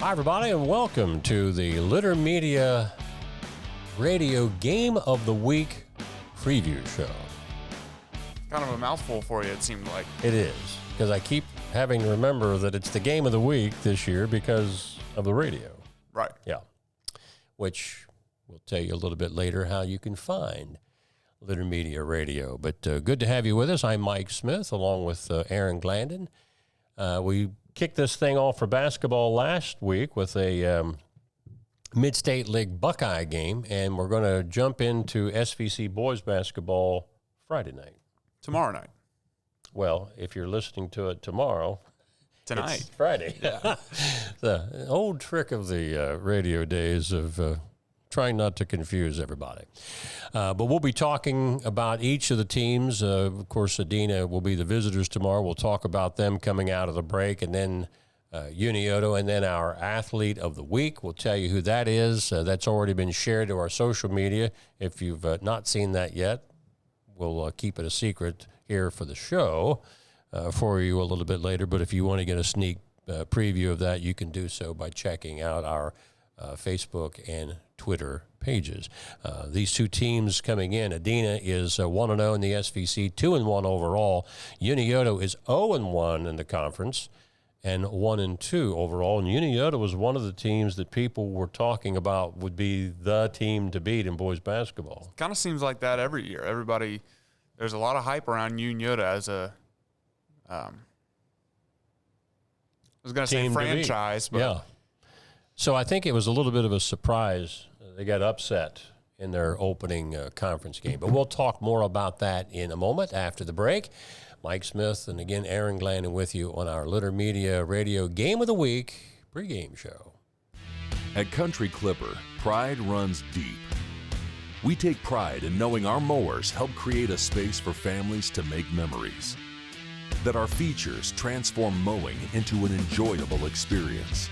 Hi, everybody, and welcome to the Litter Media Radio Game of the Week preview show. Kind of a mouthful for you, it seemed like. It is, because I keep having to remember that it's the Game of the Week this year because of the radio. Right. Yeah, which we'll tell you a little bit later how you can find Litter Media Radio. But good to have you with us. I'm Mike Smith, along with Aaron Glandon. We kicked this thing off for basketball last week with a Mid-State League Buckeye game, and we're going to jump into SVC boys basketball Friday night. Tomorrow night. Well, if you're listening to it tomorrow, Tonight. it's Friday. Yeah. The old trick of the radio days of trying not to confuse everybody. But we'll be talking about each of the teams. Of course, Adena will be the visitors tomorrow. We'll talk about them coming out of the break, and then Unioto, and then our athlete of the week. We'll tell you who that is. That's already been shared to our social media. If you've not seen that yet, we'll keep it a secret here for the show for you a little bit later. But if you want to get a sneak preview of that, you can do so by checking out our Facebook and Twitter pages. These two teams coming in, Adena is 1-0 in the SVC, 2-1 overall. Unioto is 0-1 in the conference and 1-2 overall. And Unioto was one of the teams that people were talking about would be the team to beat in boys basketball. Kind of seems like that every year. Everybody, there's a lot of hype around Unioto as a, I was going to say franchise, but yeah. So I think it was a little bit of a surprise. They got upset in their opening conference game. But we'll talk more about that in a moment after the break. Mike Smith and, again, Aaron Glandon with you on our Litter Media Radio Game of the Week pregame show. At Country Clipper, pride runs deep. We take pride in knowing our mowers help create a space for families to make memories. That our features transform mowing into an enjoyable experience.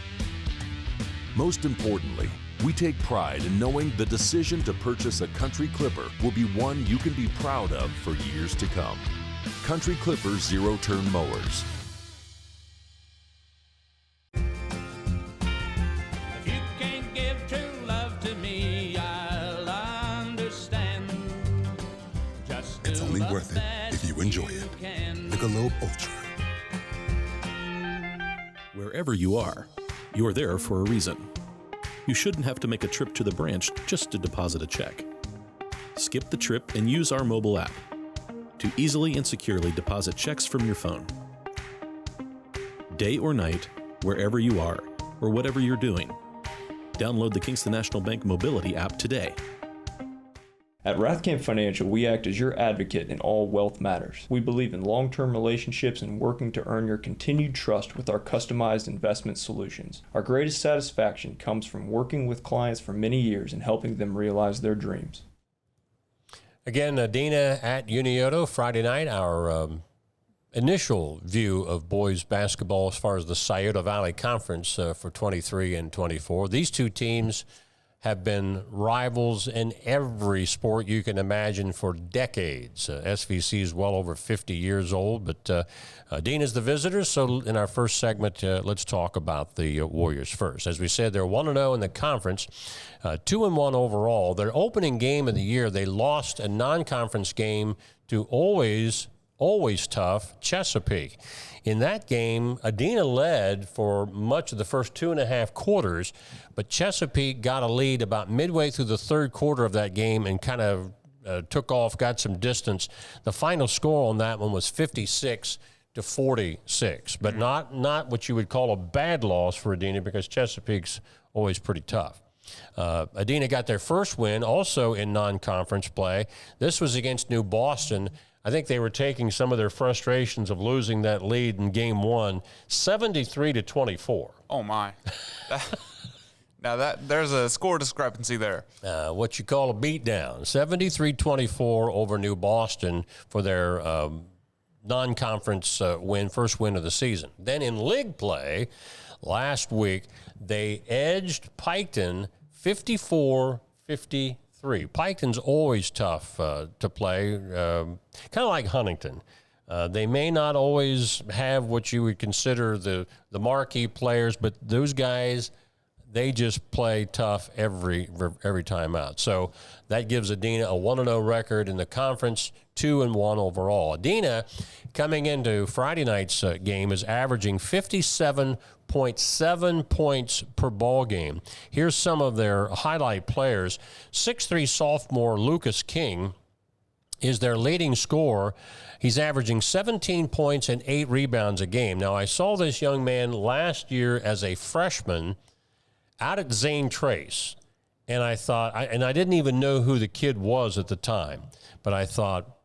Most importantly, we take pride in knowing the decision to purchase a Country Clipper will be one you can be proud of for years to come. Country Clipper zero-turn mowers. If you can't give true love to me, I'll understand. Just It's only worth it if you enjoy it. Michelob Ultra. Wherever you are, you're there for a reason. You shouldn't have to make a trip to the branch just to deposit a check. Skip the trip and use our mobile app to easily and securely deposit checks from your phone. Day or night, wherever you are, or whatever you're doing, download the Kingston National Bank Mobility app today. At Rathkamp Financial, we act as your advocate in all wealth matters. We believe in long-term relationships and working to earn your continued trust with our customized investment solutions. Our greatest satisfaction comes from working with clients for many years and helping them realize their dreams. Again, Adena at Unioto Friday night, our initial view of boys basketball as far as the Scioto Valley Conference for 23 and 24. These two teams have been rivals in every sport you can imagine for decades. SVC is well over 50 years old, but Adena's the visitors, so in our first segment, let's talk about the Warriors first. As we said, they're 1-0 in the conference, 2-1 overall. Their opening game of the year, they lost a non-conference game to always tough Chesapeake. In that game, Adena led for much of the first 2.5 quarters, but Chesapeake got a lead about midway through the third quarter of that game and kind of took off, got some distance. The final score on that one was 56-46, but not what you would call a bad loss for Adena because Chesapeake's always pretty tough. Adena got their first win also in non-conference play. This was against New Boston. I think they were taking some of their frustrations of losing that lead in game one, 73-24. oh my. Now there's a score discrepancy there. What you call a beatdown, 73-24 over New Boston for their non-conference win, first win of the season. Then in league play last week, they edged Piketon 54-53. Piketon's always tough to play, kind of like Huntington. They may not always have what you would consider the marquee players, but those guys they just play tough every time out. So that gives Adena a 1-0 record in the conference, 2-1 overall. Adena, coming into Friday night's game, is averaging 57.7 points per ball game. Here's some of their highlight players. 6'3" sophomore Lucas King is their leading scorer. He's averaging 17 points and 8 rebounds a game. Now, I saw this young man last year as a freshman out at Zane Trace, and I thought, I didn't even know who the kid was at the time, but I thought,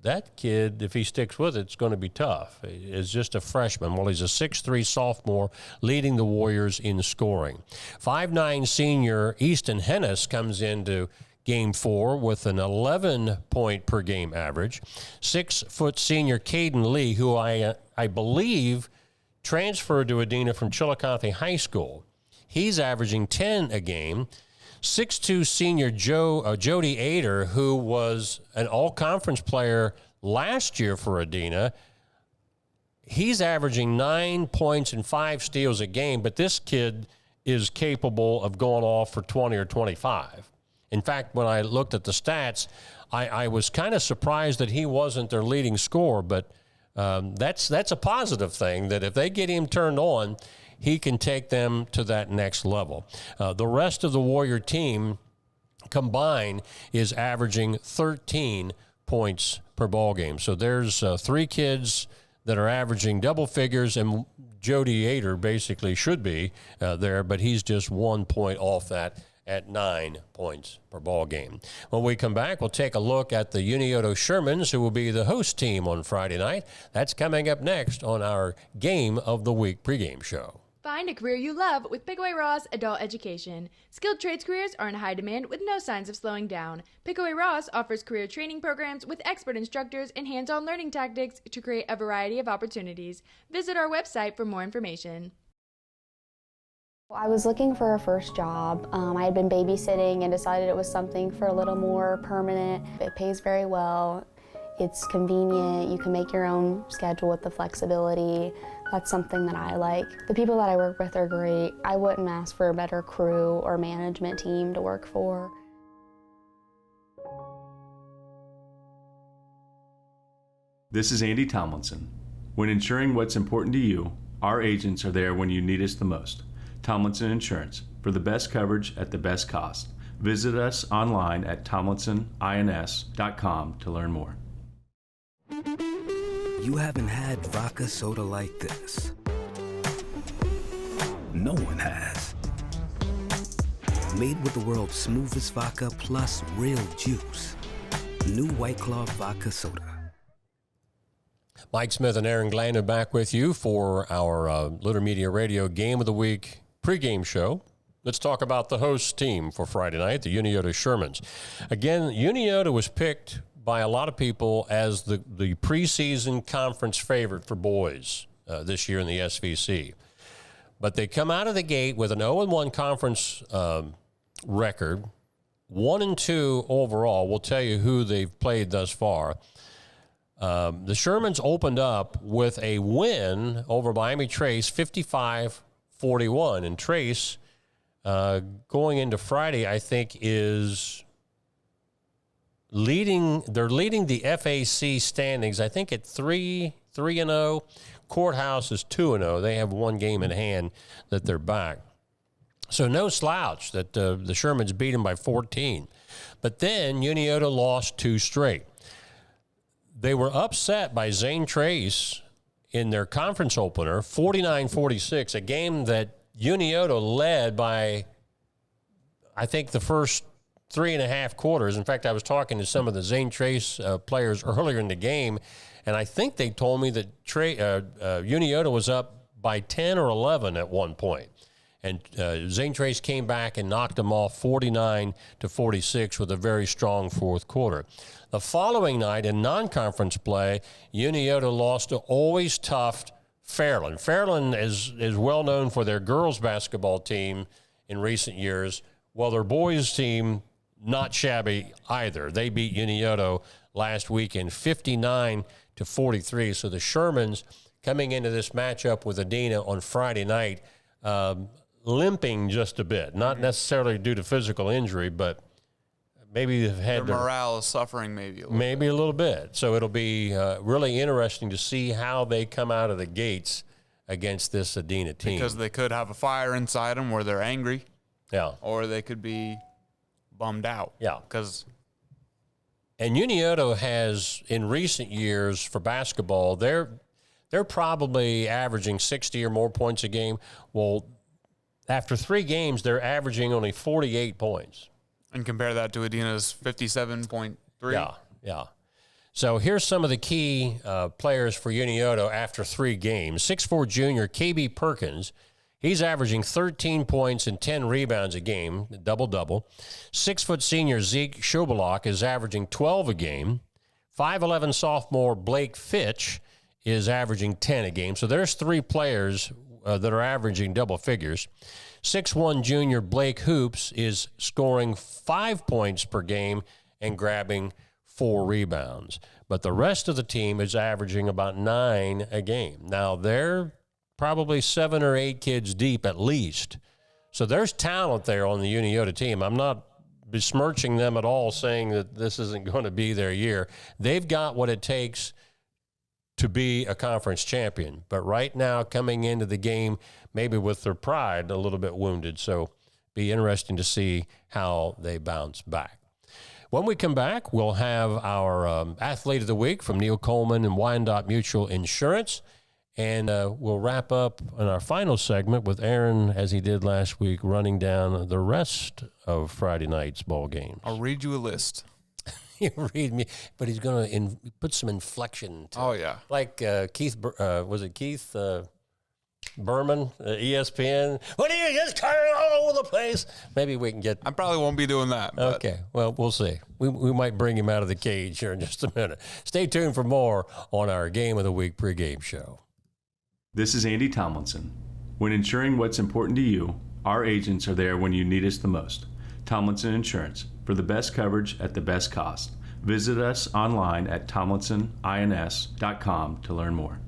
that kid, if he sticks with it, it's going to be tough. It's just a freshman. Well, he's a 6'3" sophomore leading the Warriors in scoring. 5'9" senior Easton Hennis comes into Game 4 with an 11-point per game average. 6-foot senior Caden Lee, who I believe transferred to Adena from Chillicothe High School. He's averaging 10 a game. 6'2" senior Jody Ader, who was an all-conference player last year for Adena. He's averaging 9 points and 5 steals a game, but this kid is capable of going off for 20 or 25. In fact, when I looked at the stats, I was kind of surprised that he wasn't their leading scorer, but that's a positive thing, that if they get him turned on, he can take them to that next level. The rest of the Warrior team combined is averaging 13 points per ball game. So there's 3 kids that are averaging double figures, and Jody Ader basically should be there, but he's just 1 point off that at 9 points per ball game. When we come back, we'll take a look at the Unioto Shermans, who will be the host team on Friday night. That's coming up next on our Game of the Week pregame show. Find a career you love with Pickaway Ross Adult Education. Skilled trades careers are in high demand with no signs of slowing down. Pickaway Ross offers career training programs with expert instructors and hands-on learning tactics to create a variety of opportunities. Visit our website for more information. I was looking for a first job. I had been babysitting and decided it was something for a little more permanent. It pays very well. It's convenient. You can make your own schedule with the flexibility. That's something that I like. The people that I work with are great. I wouldn't ask for a better crew or management team to work for. This is Andy Tomlinson. When ensuring what's important to you, our agents are there when you need us the most. Tomlinson Insurance, for the best coverage at the best cost. Visit us online at tomlinsonins.com to learn more. You haven't had vodka soda like this. No one has. Made with the world's smoothest vodka plus real juice. New White Claw Vodka Soda. Mike Smith and Aaron Glenn are back with you for our Litter Media Radio Game of the Week pregame show. Let's talk about the host team for Friday night, the Unioto Shermans. Again, Unioto was picked by a lot of people as the preseason conference favorite for boys this year in the SVC. But they come out of the gate with an 0-1 conference record, 1-2 overall. We'll tell you who they've played thus far. The Shermans opened up with a win over Miami Trace, 55-41. And Trace, going into Friday, I think is leading. They're leading the FAC standings, I think, at 3-0. Courthouse is 2-0. They have one game in hand that they're back. So no slouch that the Shermans beat them by 14. But then Unioto lost 2 straight. They were upset by Zane Trace in their conference opener, 49-46, a game that Unioto led by, I think, the first 3.5 quarters. In fact, I was talking to some of the Zane Trace players earlier in the game, and I think they told me that Unioto was up by 10 or 11 at one point. And Zane Trace came back and knocked them off 49-46 with a very strong fourth quarter. The following night in non-conference play, Unioto lost to always tough Fairland. Fairland is well known for their girls basketball team in recent years, while their boys team, not shabby either. They beat Unioto last weekend 59-43. So the Shermans coming into this matchup with Adena on Friday night, limping just a bit, not necessarily due to physical injury, but maybe they've had Their morale is suffering maybe a little bit. So it'll be really interesting to see how they come out of the gates against this Adena team. Because they could have a fire inside them where they're angry. Yeah. Or they could be bummed out. Yeah. And Unioto has, in recent years for basketball, they're probably averaging 60 or more points a game. Well, after 3 games, they're averaging only 48 points. And compare that to Adena's 57.3. Yeah. So here's some of the key players for Unioto after 3 games. 6'4" junior KB Perkins, he's averaging 13 points and 10 rebounds a game, double-double. 6' senior Zeke Schobalak is averaging 12 a game. 5'11" sophomore Blake Fitch is averaging 10 a game. So there's 3 players that are averaging double figures. 6'1" junior Blake Hoops is scoring 5 points per game and grabbing 4 rebounds. But the rest of the team is averaging about 9 a game. Now, they're probably 7 or 8 kids deep at least. So there's talent there on the Unioto team. I'm not besmirching them at all, saying that this isn't going to be their year. They've got what it takes to be a conference champion. But right now, coming into the game, maybe with their pride a little bit wounded. So be interesting to see how they bounce back. When we come back, we'll have our Athlete of the Week from Neil Coleman and Wyandotte Mutual Insurance. And we'll wrap up in our final segment with Aaron, as he did last week, running down the rest of Friday night's ball games. I'll read you a list. You read me, but he's going to put some inflection to Oh, yeah. Like Keith, was it Keith Berman, ESPN? What are you just turning all over the place? Maybe we can get... I probably won't be doing that. But. Okay, well, we'll see. We might bring him out of the cage here in just a minute. Stay tuned for more on our Game of the Week pregame show. This is Andy Tomlinson. When insuring what's important to you, our agents are there when you need us the most. Tomlinson Insurance, for the best coverage at the best cost. Visit us online at tomlinsonins.com to learn more.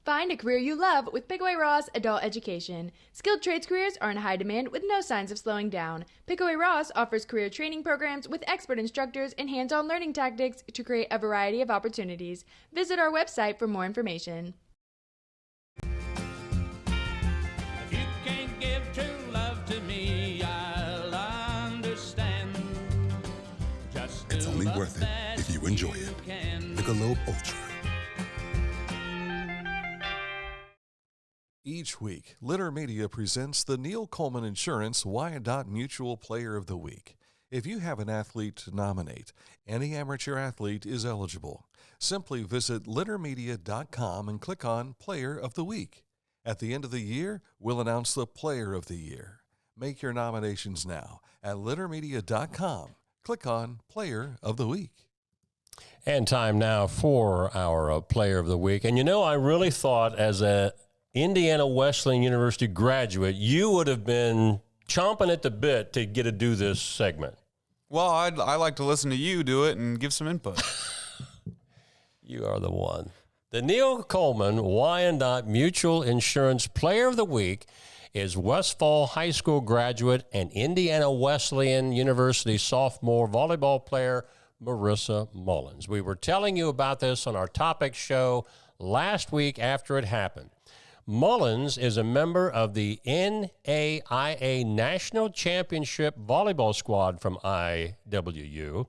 Find a career you love with Pickaway Ross Adult Education. Skilled trades careers are in high demand with no signs of slowing down. Pickaway Ross offers career training programs with expert instructors and hands-on learning tactics to create a variety of opportunities. Visit our website for more information. If you can't give true love to me, I'll understand. Just It's only worth it if you enjoy it. Michelob Ultra. Each week, Litter Media presents the Neil Coleman Insurance Wyandotte Mutual Player of the Week. If you have an athlete to nominate, any amateur athlete is eligible. Simply visit littermedia.com and click on Player of the Week. At the end of the year, we'll announce the Player of the Year. Make your nominations now at littermedia.com. Click on Player of the Week. And time now for our Player of the Week. And I really thought as a Indiana Wesleyan University graduate, you would have been chomping at the bit to get to do this segment. Well, I like to listen to you do it and give some input. You are the one. The Neil Coleman Wyandotte Mutual Insurance Player of the Week is Westfall High School graduate and Indiana Wesleyan University sophomore volleyball player Marissa Mullins. We were telling you about this on our topic show last week after it happened. Mullins is a member of the NAIA National Championship Volleyball Squad from IWU,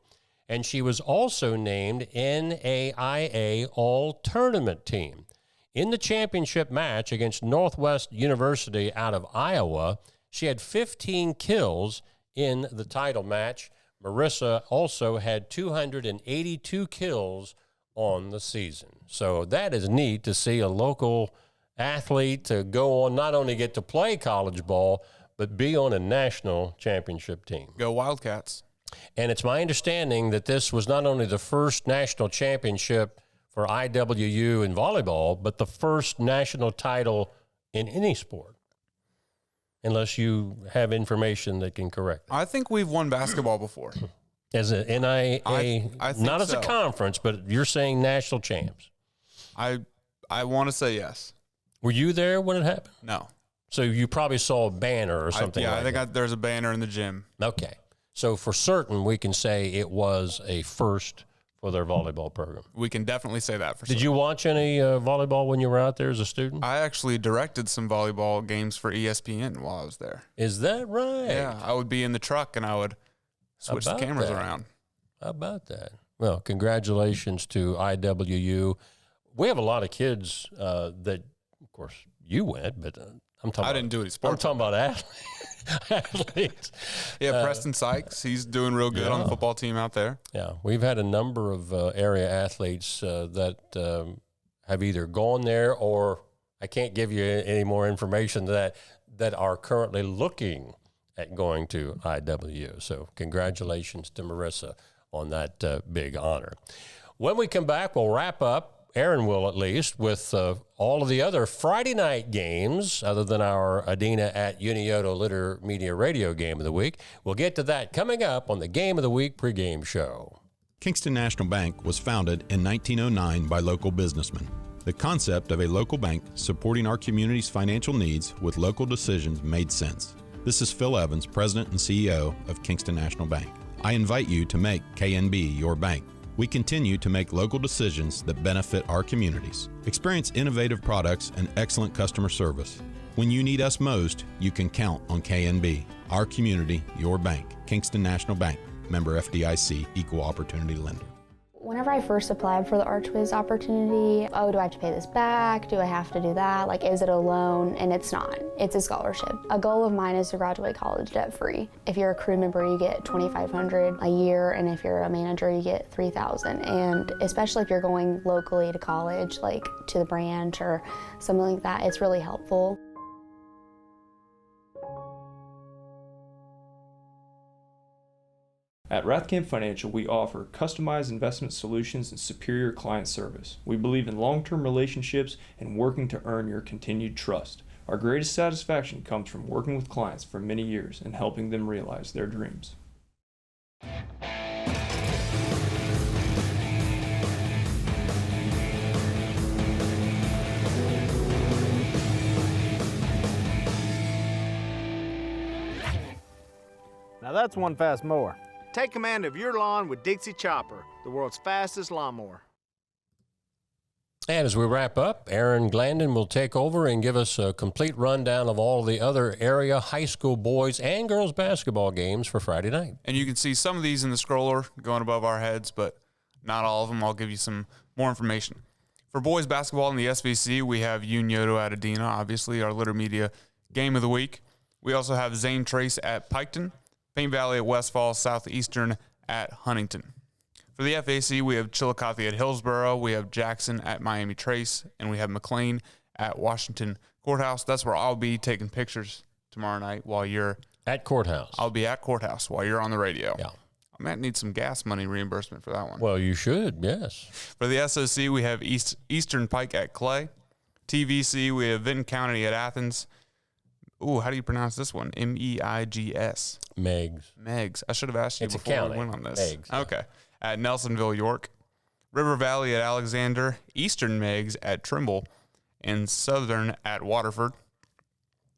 and she was also named NAIA All-Tournament Team. In the championship match against Northwest University out of Iowa, she had 15 kills in the title match. Marissa also had 282 kills on the season. So that is neat to see a local athlete to go on, not only get to play college ball, but be on a national championship team. Go Wildcats. And it's my understanding that this was not only the first national championship for IWU in volleyball, but the first national title in any sport, unless you have information that can correct it. I think we've won basketball before. As a NIA, I think not as so. a conference, but you're saying national champs. I want to say yes. Were you there when it happened? No. So you probably saw a banner or something. I think there's a banner in the gym. Okay. So for certain, we can say it was a first for their volleyball program. We can definitely say that for sure. Did you watch any volleyball when you were out there as a student? I actually directed some volleyball games for ESPN while I was there. Is that right? Yeah, I would be in the truck and I would switch the cameras around. How about that? Well, congratulations to IWU. We have a lot of kids that, of course, you went, but I didn't do any sports. I'm talking about athletes. Yeah, Preston Sykes, he's doing real good on the football team out there. Yeah, we've had a number of area athletes that have either gone there or I can't give you any more information that are currently looking at going to IWU. So congratulations to Marissa on that big honor. When we come back, we'll wrap up. Aaron will, at least, with all of the other Friday night games other than our Adena at Unioto Litter Media Radio Game of the Week. We'll get to that coming up on the Game of the Week pregame show. Kingston National Bank was founded in 1909 by local businessmen. The concept of a local bank supporting our community's financial needs with local decisions made sense. This is Phil Evans, President and CEO of Kingston National Bank. I invite you to make KNB your bank. We continue to make local decisions that benefit our communities. Experience innovative products and excellent customer service. When you need us most, you can count on KNB. Our community, your bank. Kingston National Bank. Member FDIC, Equal Opportunity Lender. Whenever I first applied for the ArchWiz opportunity, do I have to pay this back? Do I have to do that? Like, is it a loan? And it's not. It's a scholarship. A goal of mine is to graduate college debt-free. If you're a crew member, you get $2,500 a year, and if you're a manager, you get $3,000. And especially if you're going locally to college, like to the branch or something like that, it's really helpful. At Rathkamp Financial, we offer customized investment solutions and superior client service. We believe in long-term relationships and working to earn your continued trust. Our greatest satisfaction comes from working with clients for many years and helping them realize their dreams. Now that's one fast mower. Take command of your lawn with Dixie Chopper, the world's fastest lawnmower. And as we wrap up, Aaron Glandon will take over and give us a complete rundown of all the other area high school boys and girls basketball games for Friday night. And you can see some of these in the scroller going above our heads, but not all of them. I'll give you some more information. For boys basketball in the SVC, we have Unioto at Adena, obviously our Litter Media Game of the Week. We also have Zane Trace at Piketon, Paint Valley at Westfall, Southeastern at Huntington. For the FAC, we have Chillicothe at Hillsboro, we have Jackson at Miami Trace, and we have McLean at Washington Courthouse. That's where I'll be taking pictures tomorrow night while you're at Courthouse. I'll be at Courthouse while you're on the radio. Yeah. I might need some gas money reimbursement for that one. Well, you should, yes. For the SOC, we have Eastern Pike at Clay. TVC, we have Vinton County at Athens. Ooh, how do you pronounce this one? M-E-I-G-S. Megs. Megs. I should have asked you it's before we went on this. Megs. Okay. At Nelsonville, York. River Valley at Alexander. Eastern Megs at Trimble. And Southern at Waterford.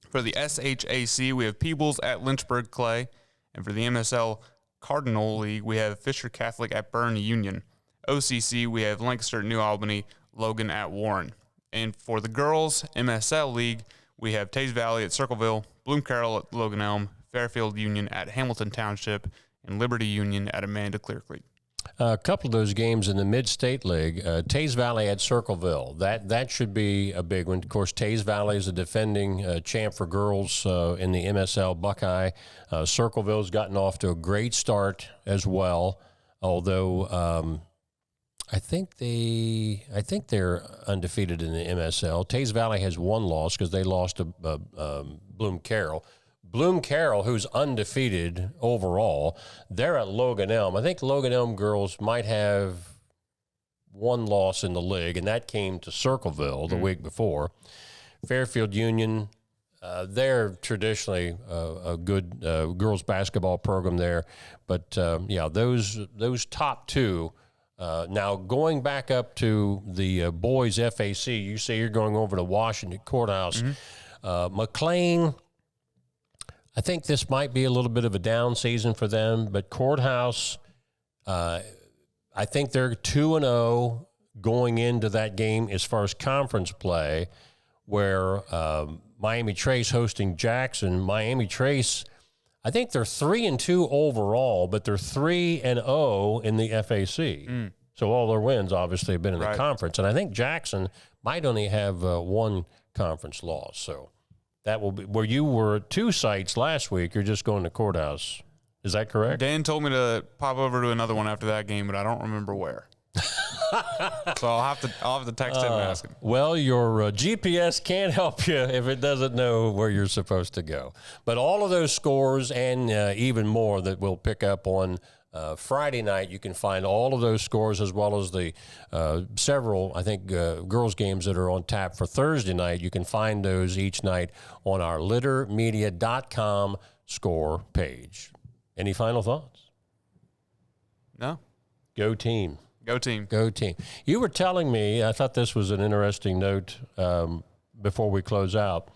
For the SHAC, we have Peebles at Lynchburg Clay. And for the MSL Cardinal League, we have Fisher Catholic at Byrne Union. OCC, we have Lancaster, New Albany, Logan at Warren. And for the girls MSL League, we have Tays Valley at Circleville, Bloom Carroll at Logan Elm, Fairfield Union at Hamilton Township, and Liberty Union at Amanda Clear Creek. A couple of those games in the Mid-State League, Tays Valley at Circleville, that should be a big one. Of course, Tays Valley is a defending champ for girls in the MSL Buckeye. Circleville's gotten off to a great start as well, although I think they're undefeated in the MSL. Tays Valley has one loss because they lost to Bloom Carroll. Bloom Carroll, who's undefeated overall, they're at Logan Elm. I think Logan Elm girls might have one loss in the league, and that came to Circleville the week before. Fairfield Union, they're traditionally a good girls basketball program there. But, yeah, those top two. Now, going back up to the boys FAC, you say you're going over to Washington Courthouse. McLean, I think this might be a little bit of a down season for them, but Courthouse, I think they're 2-0 going into that game as far as conference play, where Miami Trace hosting Jackson. Miami Trace, I think they're 3-2 overall, but they're 3-0 in the FAC. So all their wins obviously have been in the conference. And I think Jackson might only have one conference loss. So that will be where you were at 2 sites last week. You're just going to Courthouse. Is that correct? Dan told me to pop over to another one after that game, but I don't remember where. So I'll have to text him and ask him. Well, your GPS can't help you if it doesn't know where you're supposed to go. But all of those scores and even more that we'll pick up on Friday night, you can find all of those scores as well as the several, I think, girls' games that are on tap for Thursday night. You can find those each night on our littermedia.com score page. Any final thoughts? No. Go team. Go team. Go team. You were telling me, I thought this was an interesting note before we close out.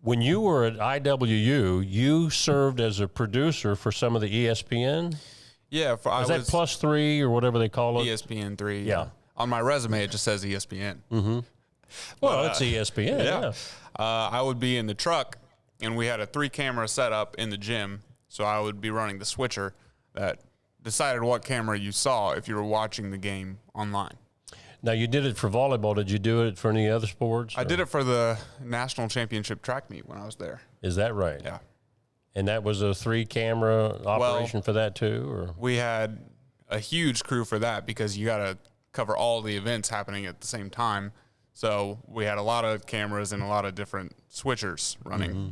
When you were at IWU, you served as a producer for some of the ESPN? Yeah. Was that Plus 3 or whatever they call it? ESPN 3. Yeah. On my resume, it just says ESPN. Mm-hmm. Well, it's ESPN, yeah. I would be in the truck, and we had a 3-camera setup in the gym, so I would be running the switcher that decided what camera you saw if you were watching the game online. Now, you did it for volleyball. Did you do it for any other sports? I did it for the national championship track meet when I was there. Is that right? Yeah. And that was a 3-camera operation for that too? Or we had a huge crew for that because you got to cover all the events happening at the same time. So we had a lot of cameras and a lot of different switchers running. Mm-hmm.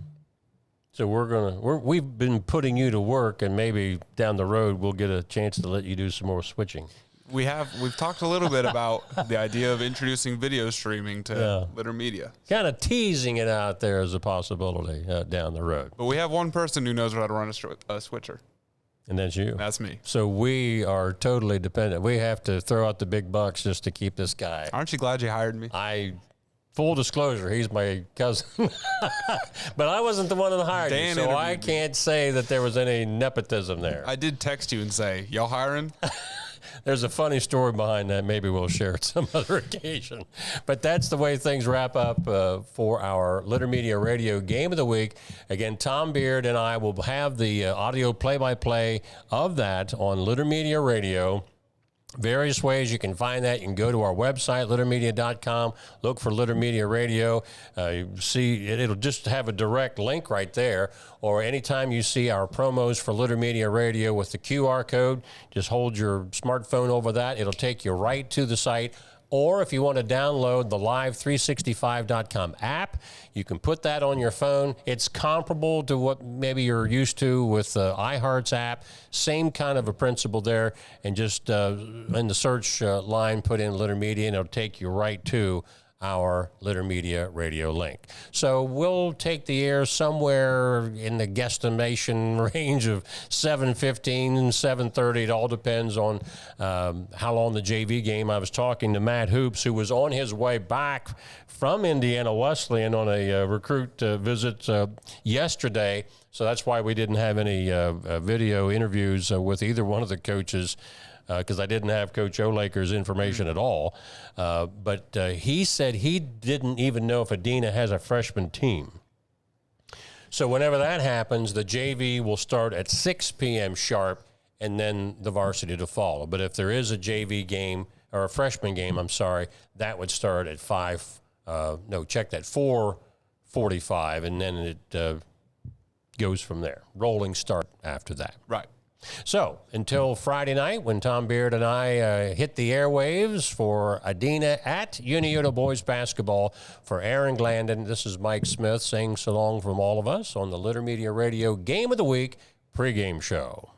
So we've been putting you to work, and maybe down the road we'll get a chance to let you do some more switching. We've talked a little bit about the idea of introducing video streaming to Litter Media. Kind of teasing it out there as a possibility down the road. But we have one person who knows how to run a switcher. And that's you. That's me. So we are totally dependent. We have to throw out the big bucks just to keep this guy. Aren't you glad you hired me? Full disclosure, he's my cousin. But I wasn't the one that hired you, so I can't say that there was any nepotism there. I did text you and say, y'all hiring? There's a funny story behind that. Maybe we'll share it some other occasion. But that's the way things wrap up for our Litter Media Radio Game of the Week. Again, Tom Beard and I will have the audio play-by-play of that on Litter Media Radio. Various ways you can find that. You can go to our website, littermedia.com, look for Litter Media Radio. You see, it'll just have a direct link right there. Or anytime you see our promos for Litter Media Radio with the QR code, just hold your smartphone over that. It'll take you right to the site. Or if you want to download the Live365.com app, you can put that on your phone. It's comparable to what maybe you're used to with iHeart's app. Same kind of a principle there. And just in the search line, put in Litter Media, and it'll take you right to our Litter Media Radio link. So we'll take the air somewhere in the guesstimation range of 7:15 and 7:30. It all depends on how long the JV game. I was talking to Matt Hoops, who was on his way back from Indiana Wesleyan on a recruit visit yesterday. So that's why we didn't have any video interviews with either one of the coaches, because I didn't have Coach Olaker's information at all. But he said he didn't even know if Adena has a freshman team. So whenever that happens, the JV will start at 6 p.m. sharp, and then the varsity to follow. But if there is a JV game, or a freshman game, that would start at 4:45, and then it goes from there. Rolling start after that. Right. So until Friday night, when Tom Beard and I hit the airwaves for Adena at Unioto Boys Basketball, for Aaron Glandon, this is Mike Smith saying so long from all of us on the Litter Media Radio Game of the Week pregame show.